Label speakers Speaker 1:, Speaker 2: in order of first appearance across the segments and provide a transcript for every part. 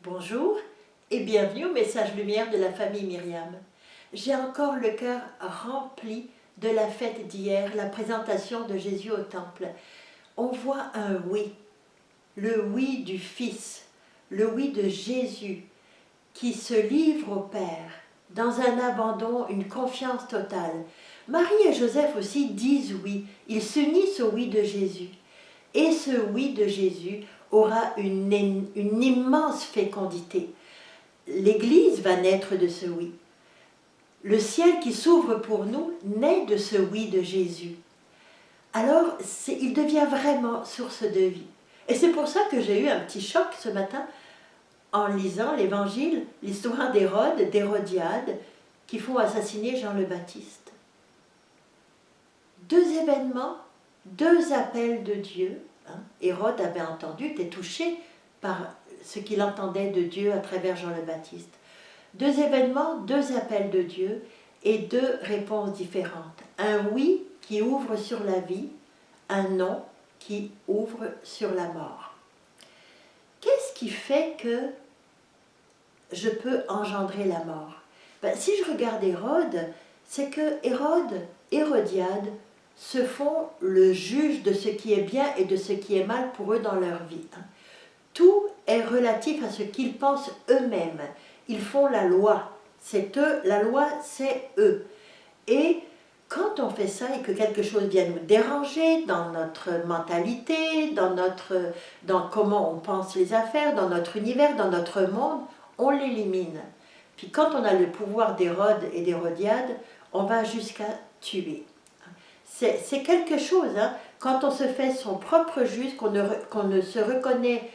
Speaker 1: Bonjour et bienvenue au message lumière de la famille Myriam. J'ai encore le cœur rempli de la fête d'hier, la présentation de Jésus au temple. On voit un oui, le oui du Fils, le oui de Jésus qui se livre au Père dans un abandon, une confiance totale. Marie et Joseph aussi disent oui, ils s'unissent au oui de Jésus. Et ce oui de Jésus aura une immense fécondité. L'Église va naître de ce oui. Le ciel qui s'ouvre pour nous naît de ce oui de Jésus. Alors, il devient vraiment source de vie. Et c'est pour ça que j'ai eu un petit choc ce matin en lisant l'Évangile, l'histoire d'Hérode, d'Hérodiade, qui font assassiner Jean le Baptiste. Deux événements, deux appels de Dieu. Hérode avait entendu, était touché par ce qu'il entendait de Dieu à travers Jean le Baptiste. Deux événements, deux appels de Dieu et deux réponses différentes. Un oui qui ouvre sur la vie, un non qui ouvre sur la mort. Qu'est-ce qui fait que je peux engendrer la mort? Si je regarde Hérode, c'est que Hérodiade se font le juge de ce qui est bien et de ce qui est mal pour eux dans leur vie. Tout est relatif à ce qu'ils pensent eux-mêmes. Ils font la loi. C'est eux, la loi, c'est eux. Et quand on fait ça et que quelque chose vient nous déranger dans notre mentalité, dans comment on pense les affaires, dans notre univers, dans notre monde, on l'élimine. Puis quand on a le pouvoir d'Hérode et d'Hérodiade, on va jusqu'à tuer. C'est quelque chose, quand on se fait son propre juge, qu'on ne se reconnaît,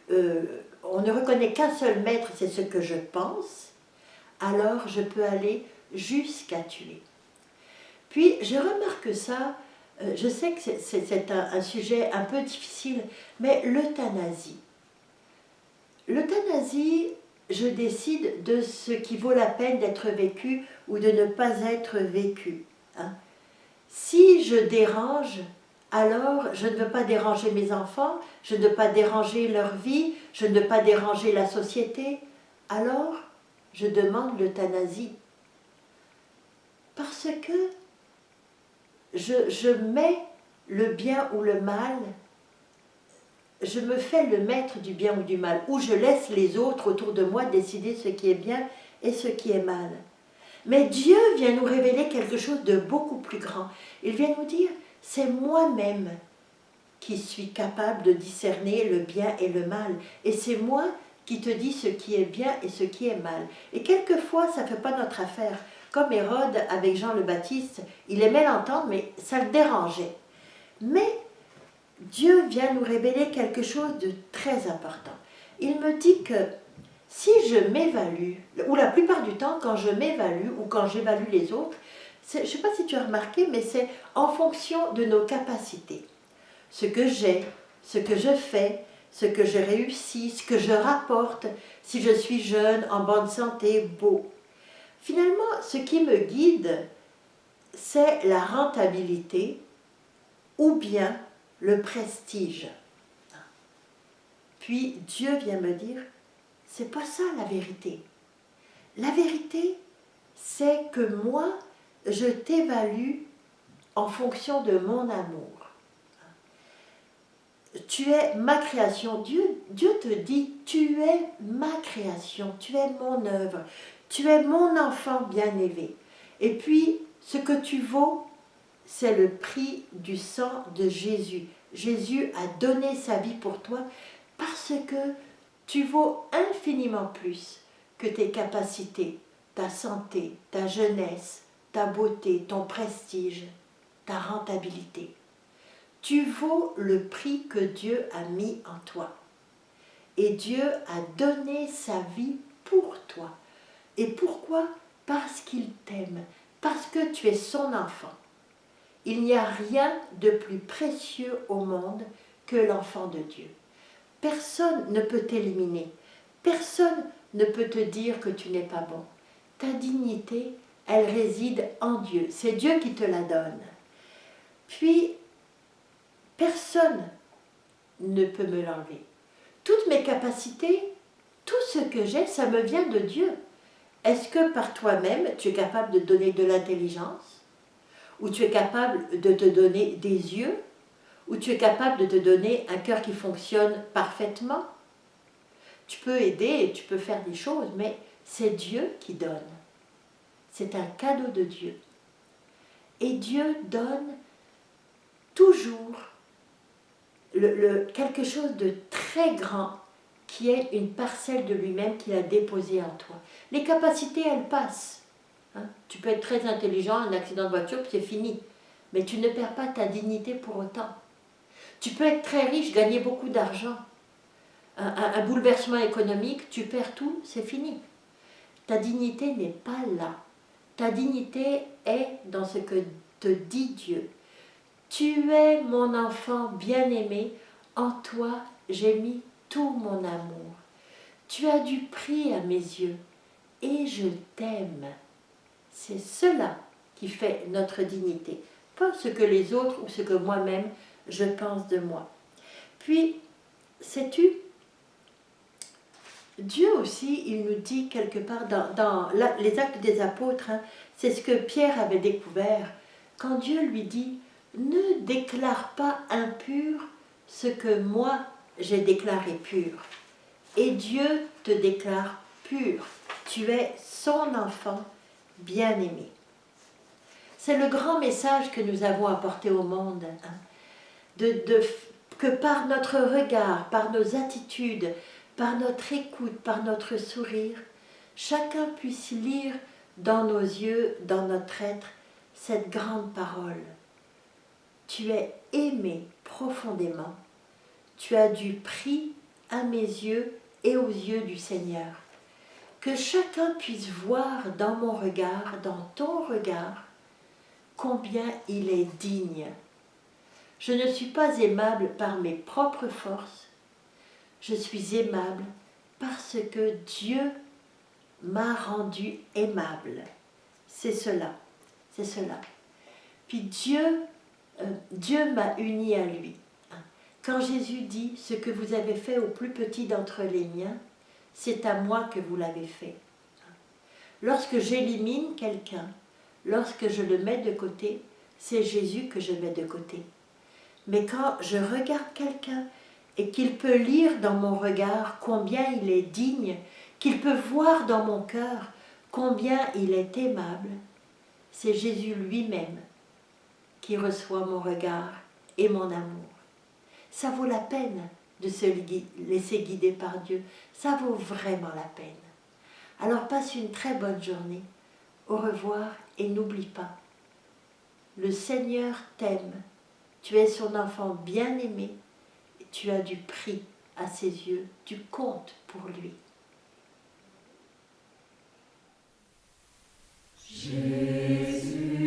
Speaker 1: on ne reconnaît qu'un seul maître, c'est ce que je pense, alors je peux aller jusqu'à tuer. Puis je remarque ça, je sais que c'est un sujet un peu difficile, mais l'euthanasie. L'euthanasie, je décide de ce qui vaut la peine d'être vécu ou de ne pas être vécu. Si je dérange, alors je ne veux pas déranger mes enfants, je ne veux pas déranger leur vie, je ne veux pas déranger la société, alors je demande l'euthanasie. Parce que je mets le bien ou le mal, je me fais le maître du bien ou du mal, ou je laisse les autres autour de moi décider ce qui est bien et ce qui est mal. Mais Dieu vient nous révéler quelque chose de beaucoup plus grand. Il vient nous dire, c'est moi-même qui suis capable de discerner le bien et le mal. Et c'est moi qui te dis ce qui est bien et ce qui est mal. Et quelquefois, ça ne fait pas notre affaire. Comme Hérode avec Jean le Baptiste, il aimait l'entendre, mais ça le dérangeait. Mais Dieu vient nous révéler quelque chose de très important. Il me dit que si je m'évalue, ou la plupart du temps quand je m'évalue ou quand j'évalue les autres, je ne sais pas si tu as remarqué, mais c'est en fonction de nos capacités. Ce que j'ai, ce que je fais, ce que je réussis, ce que je rapporte, si je suis jeune, en bonne santé, beau. Finalement, ce qui me guide, c'est la rentabilité ou bien le prestige. Puis Dieu vient me dire, c'est pas ça la vérité. La vérité, c'est que moi, je t'évalue en fonction de mon amour. Tu es ma création. Dieu te dit, tu es ma création, tu es mon œuvre, tu es mon enfant bien-aimé. Et puis, ce que tu vaux, c'est le prix du sang de Jésus. Jésus a donné sa vie pour toi parce que tu vaux infiniment plus que tes capacités, ta santé, ta jeunesse, ta beauté, ton prestige, ta rentabilité. Tu vaux le prix que Dieu a mis en toi. Et Dieu a donné sa vie pour toi. Et pourquoi? Parce qu'il t'aime, parce que tu es son enfant. Il n'y a rien de plus précieux au monde que l'enfant de Dieu. Personne ne peut t'éliminer. Personne ne peut te dire que tu n'es pas bon. Ta dignité, elle réside en Dieu. C'est Dieu qui te la donne. Puis, personne ne peut me l'enlever. Toutes mes capacités, tout tout ce que j'ai, ça me vient de Dieu. Est-ce que par toi-même, tu es capable de donner de l'intelligence? Ou tu es capable de te donner des yeux? Ou tu es capable de te donner un cœur qui fonctionne parfaitement? Tu peux aider et tu peux faire des choses, mais c'est Dieu qui donne. C'est un cadeau de Dieu. Et Dieu donne toujours quelque chose de très grand qui est une parcelle de lui-même qu'il a déposée en toi. Les capacités, elles passent. Hein? Tu peux être très intelligent, un accident de voiture, puis c'est fini. Mais tu ne perds pas ta dignité pour autant. Tu peux être très riche, gagner beaucoup d'argent. Un bouleversement économique, tu perds tout, c'est fini. Ta dignité n'est pas là. Ta dignité est dans ce que te dit Dieu. Tu es mon enfant bien-aimé, en toi j'ai mis tout mon amour. Tu as du prix à mes yeux et je t'aime. C'est cela qui fait notre dignité, pas ce que les autres ou ce que moi-même je pense de moi. Puis, sais-tu, Dieu aussi, il nous dit quelque part dans les Actes des Apôtres, hein, c'est ce que Pierre avait découvert, quand Dieu lui dit « Ne déclare pas impur ce que moi j'ai déclaré pur. » Et Dieu te déclare pur. Tu es son enfant bien-aimé. C'est le grand message que nous avons apporté au monde, hein, que par notre regard, par nos attitudes, par notre écoute, par notre sourire, chacun puisse lire dans nos yeux, dans notre être, cette grande parole. Tu es aimé profondément. Tu as du prix à mes yeux et aux yeux du Seigneur. Que chacun puisse voir dans mon regard, dans ton regard, combien il est digne. Je ne suis pas aimable par mes propres forces, je suis aimable parce que Dieu m'a rendu aimable. C'est cela, c'est cela. Puis Dieu m'a uni à lui. Quand Jésus dit « Ce que vous avez fait au plus petit d'entre les miens, c'est à moi que vous l'avez fait. » Lorsque j'élimine quelqu'un, lorsque je le mets de côté, c'est Jésus que je mets de côté. Mais quand je regarde quelqu'un et qu'il peut lire dans mon regard combien il est digne, qu'il peut voir dans mon cœur combien il est aimable, c'est Jésus lui-même qui reçoit mon regard et mon amour. Ça vaut la peine de se laisser guider par Dieu. Ça vaut vraiment la peine. Alors passe une très bonne journée. Au revoir et n'oublie pas, le Seigneur t'aime. Tu es son enfant bien-aimé. Tu as du prix à ses yeux. Tu comptes pour lui.
Speaker 2: Jésus.